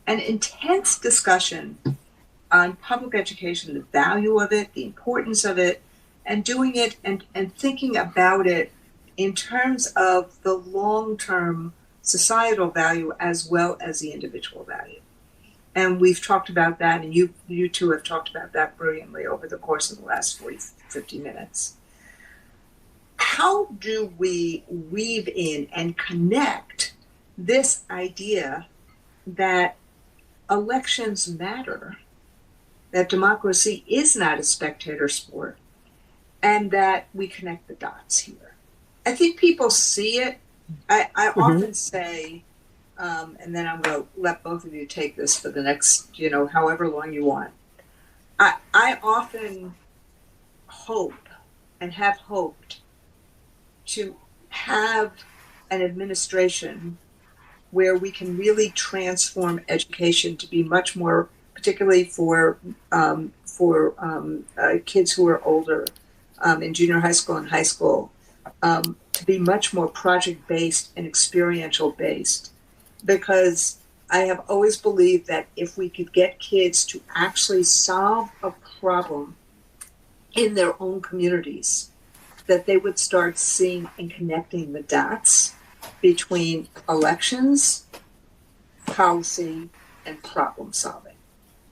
an intense discussion on public education, the value of it, the importance of it, and doing it and thinking about it in terms of the long-term societal value as well as the individual value. And we've talked about that, and you two have talked about that brilliantly over the course of the last 50 minutes. How do we weave in and connect this idea that elections matter, that democracy is not a spectator sport, and that we connect the dots here? I think people see it. I often say, and then I'm going to let both of you take this for the next, however long you want. I often hope and have hoped to have an administration where we can really transform education to be much more, particularly for kids who are older, in junior high school and high school, to be much more project-based and experiential-based. Because I have always believed that if we could get kids to actually solve a problem in their own communities, that they would start seeing and connecting the dots between elections, policy, and problem solving.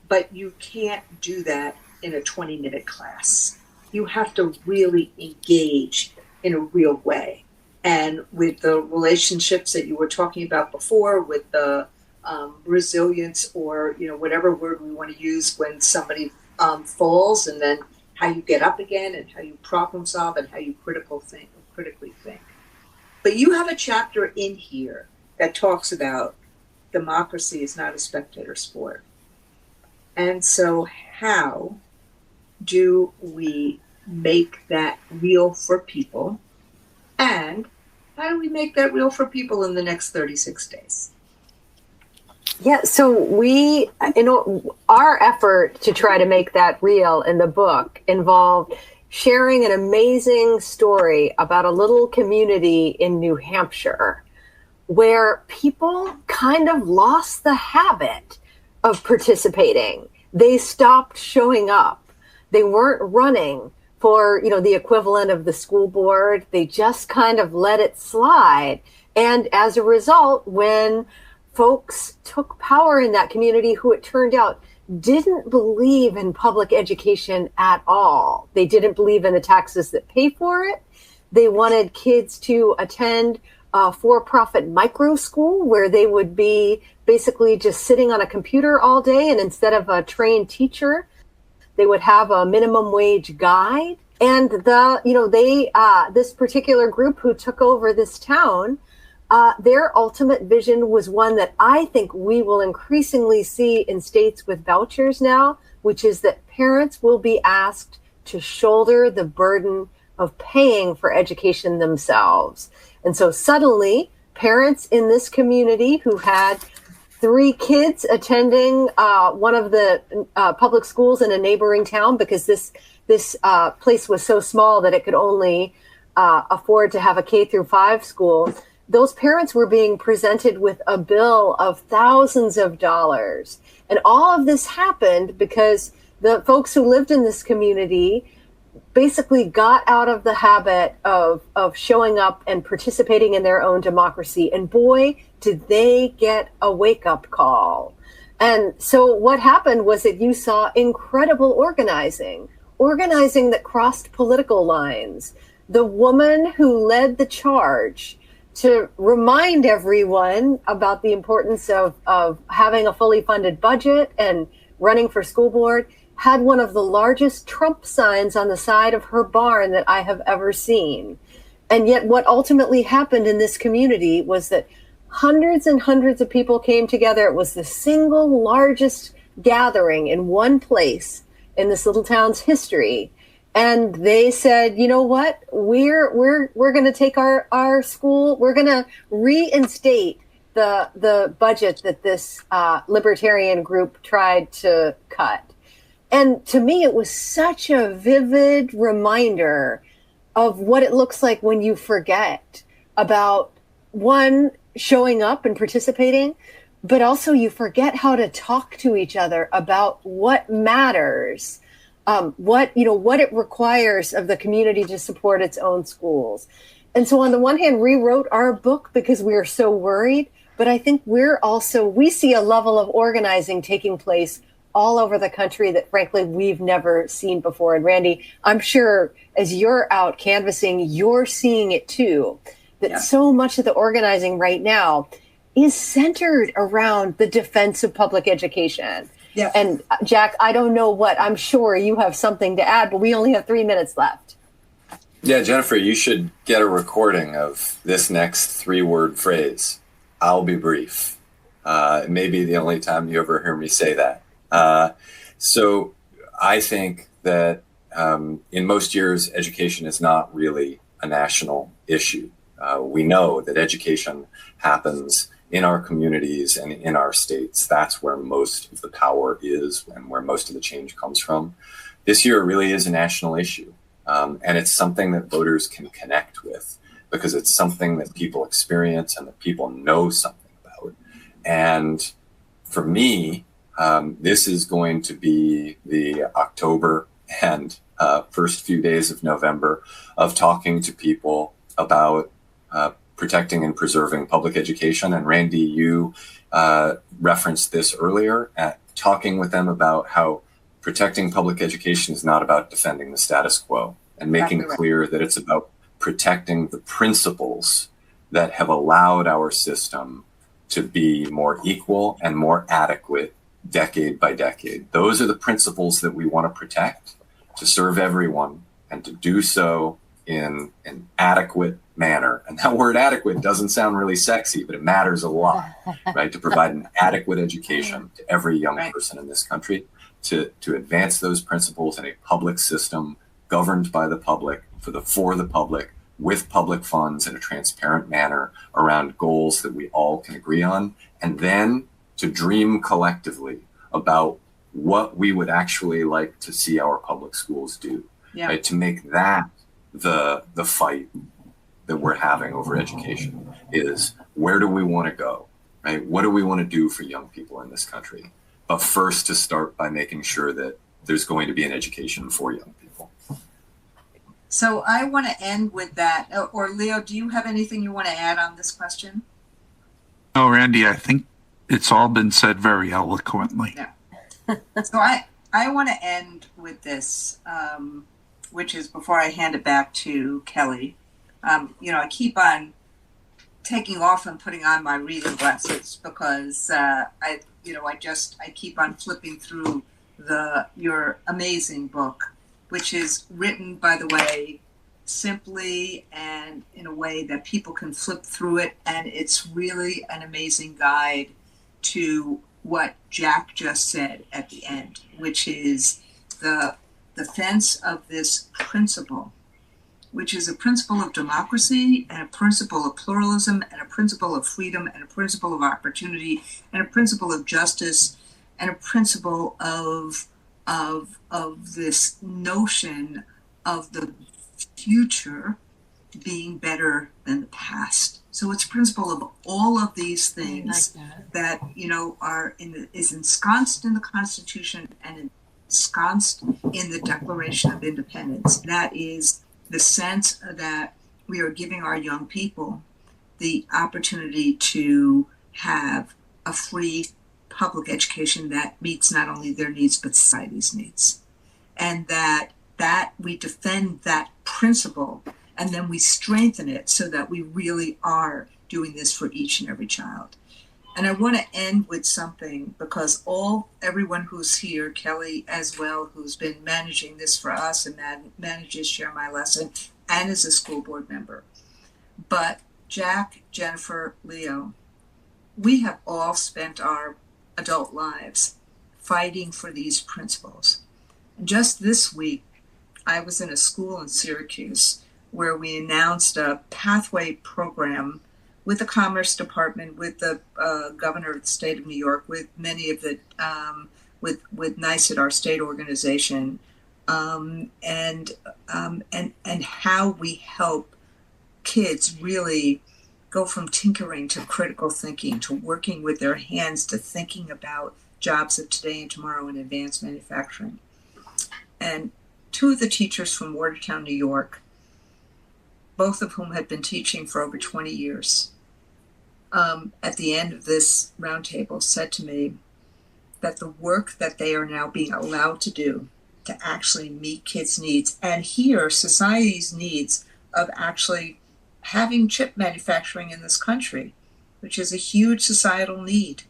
But you can't do that in a 20-minute class. You have to really engage in a real way. And with the relationships that you were talking about before, with the resilience, or whatever word we want to use when somebody falls, and then how you get up again, and how you problem solve, and how you critically think. But you have a chapter in here that talks about democracy is not a spectator sport. And so how do we make that real for people? And how do we make that real for people in the next 36 days? Yeah, so our effort to try to make that real in the book involved sharing an amazing story about a little community in New Hampshire where people kind of lost the habit of participating. They stopped showing up. They weren't running for, the equivalent of the school board. They just kind of let it slide. And as a result, when folks took power in that community, who it turned out didn't believe in public education at all. They didn't believe in the taxes that pay for it. They wanted kids to attend a for-profit micro school where they would be basically just sitting on a computer all day, and instead of a trained teacher, they would have a minimum wage guide. And this particular group who took over this town, their ultimate vision was one that I think we will increasingly see in states with vouchers now, which is that parents will be asked to shoulder the burden of paying for education themselves. And so suddenly, parents in this community who had 3 kids attending one of the public schools in a neighboring town, because this place was so small that it could only afford to have a K-5 school, those parents were being presented with a bill of thousands of dollars. And all of this happened because the folks who lived in this community basically got out of the habit of showing up and participating in their own democracy. And boy, did they get a wake-up call. And so what happened was that you saw incredible organizing organizing that crossed political lines. The woman who led the charge to remind everyone about the importance of having a fully funded budget and running for school board had one of the largest Trump signs on the side of her barn that I have ever seen. And yet what ultimately happened in this community was that hundreds and hundreds of people came together. It was the single largest gathering in one place in this little town's history. And they said, you know what, we're going to take our school, we're going to reinstate the budget that this libertarian group tried to cut. And to me, it was such a vivid reminder of what it looks like when you forget about, one, showing up and participating, but also you forget how to talk to each other about what matters, what it requires of the community to support its own schools. And so on the one hand, rewrote our book because we are so worried, but I think we see a level of organizing taking place all over the country that frankly we've never seen before. And Randi, I'm sure as you're out canvassing, you're seeing it too, that so much of the organizing right now is centered around the defense of public education. Yeah. And Jack, I don't know I'm sure you have something to add, but we only have 3 minutes left. Yeah, Jennifer, you should get a recording of this next 3-word phrase. I'll be brief. It may be the only time you ever hear me say that. So I think that in most years, education is not really a national issue. We know that education happens in our communities and in our states. That's where most of the power is and where most of the change comes from. This year really is a national issue. And it's something that voters can connect with because it's something that people experience and that people know something about. And for me, this is going to be the October and first few days of November of talking to people about protecting and preserving public education. And Randi, you referenced this earlier, at talking with them about how protecting public education is not about defending the status quo and making clear that it's about protecting the principles that have allowed our system to be more equal and more adequate decade by decade. Those are the principles that we want to protect, to serve everyone, and to do so in an adequate manner. And that word adequate doesn't sound really sexy, but it matters a lot, right? To provide an adequate education to every young person in this country, to advance those principles in a public system governed by the public, for the public, with public funds in a transparent manner around goals that we all can agree on, and then to dream collectively about what we would actually like to see our public schools do, right? To make that the fight that we're having over education is, where do we want to go, right? What do we want to do for young people in this country? But first, to start by making sure that there's going to be an education for young people. So I want to end with that. Or Leo, do you have anything you want to add on this question? No, Randi, I think it's all been said very eloquently. Yeah. So I want to end with this, which is, before I hand it back to Kelly, I keep on taking off and putting on my reading glasses because I keep on flipping through your amazing book, which is written, by the way, simply and in a way that people can flip through it. And it's really an amazing guide to what Jack just said at the end, which is the defense of this principle, which is a principle of democracy and a principle of pluralism and a principle of freedom and a principle of opportunity and a principle of justice and a principle of this notion of the future being better than the past. So it's a principle of all of these things that is ensconced in the Constitution and ensconced in the Declaration of Independence. That is the sense that we are giving our young people the opportunity to have a free public education that meets not only their needs but society's needs, and that that we defend that principle, and then we strengthen it so that we really are doing this for each and every child. And I want to end with something, because everyone who's here, Kelly as well, who's been managing this for us and manages Share My Lesson and is a school board member. But Jack, Jennifer, Leo, we have all spent our adult lives fighting for these principles. And just this week, I was in a school in Syracuse where we announced a pathway program with the Commerce Department, with the governor of the state of New York, with many of the, with NICET, our state organization, and how we help kids really go from tinkering to critical thinking, to working with their hands, to thinking about jobs of today and tomorrow in advanced manufacturing. And two of the teachers from Watertown, New York, both of whom had been teaching for over 20 years, at the end of this roundtable said to me that the work that they are now being allowed to do to actually meet kids' needs and hear society's needs of actually having chip manufacturing in this country, which is a huge societal need,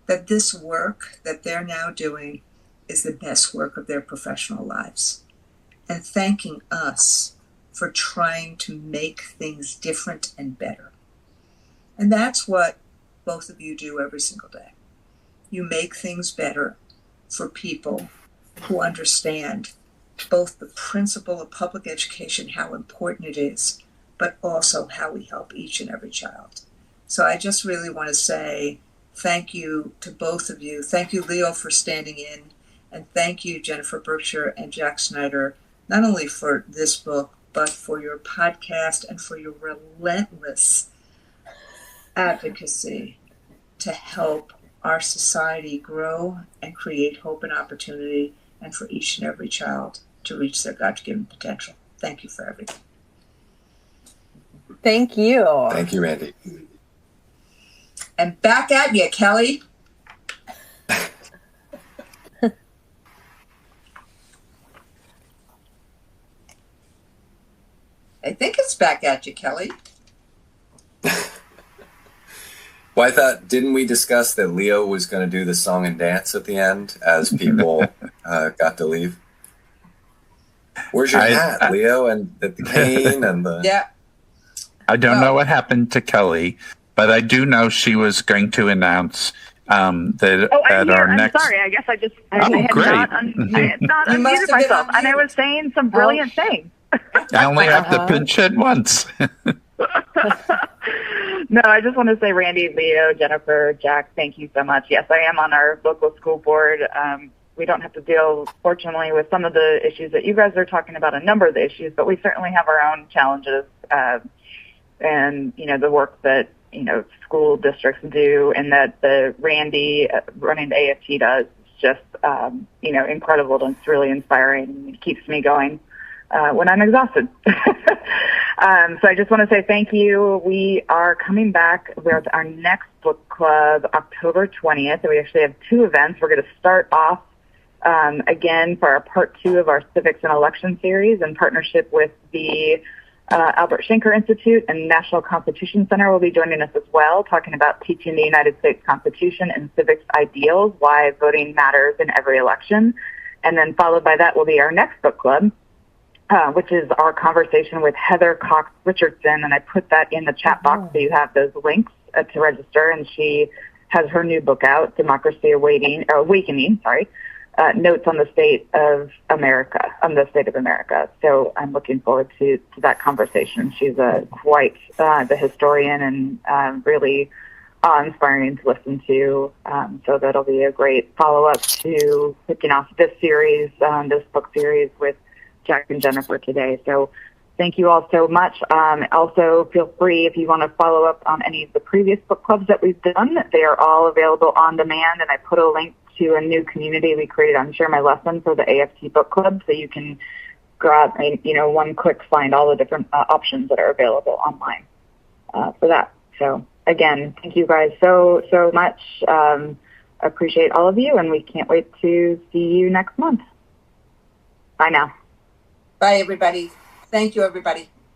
that this work that they're now doing is the best work of their professional lives. And thanking us for trying to make things different and better. And that's what both of you do every single day. You make things better for people who understand both the principle of public education, how important it is, but also how we help each and every child. So I just really want to say thank you to both of you. Thank you, Leo, for standing in. And thank you, Jennifer Berkshire and Jack Schneider, not only for this book, but for your podcast and for your relentless advocacy to help our society grow and create hope and opportunity, and for each and every child to reach their God-given potential. Thank you for everything. Thank you. Thank you, Randi. And back at you, Kelly. I think it's back at you, Kelly. Well, I thought, didn't we discuss that Leo was going to do the song and dance at the end as people got to leave? Where's your hat, Leo? And the cane and the... Yeah. I don't know what happened to Kelly, but I do know she was going to announce that I'm here. our next... I'm sorry. I guess I had great. not unmuted myself, and I was saying some brilliant things. I only have to pinch it once. No, I just want to say, Randi, Leo, Jennifer, Jack, thank you so much. Yes, I am on our local school board. We don't have to deal, fortunately, with some of the issues that you guys are talking about, a number of the issues, but we certainly have our own challenges. And, the work that, school districts do and that the Randi running the AFT does is just, incredible. And it's really inspiring. It keeps me going when I'm exhausted. So I just want to say thank you. We are coming back with our next book club October 20th. And we actually have two events. We're going to start off again for our part 2 of our Civics and Election series in partnership with the Albert Schenker Institute and National Constitution Center will be joining us as well, talking about teaching the United States Constitution and civics ideals, why voting matters in every election. And then followed by that will be our next book club, which is our conversation with Heather Cox Richardson. And I put that in the chat box so you have those links to register. And she has her new book out, Democracy Awakening, Notes on the State of America, So I'm looking forward to that conversation. She's quite the historian and really inspiring to listen to. So that'll be a great follow-up to kicking off this series, this book series with Jack and Jennifer today. So thank you all so much. Also, feel free if you want to follow up on any of the previous book clubs that we've done. They are all available on demand, and I put a link to a new community we created on Share My Lesson for the AFT Book Club, so you can grab, one click find all the different options that are available online for that. So again, thank you guys so much. Appreciate all of you, and we can't wait to see you next month. Bye now. Bye, everybody. Thank you, everybody.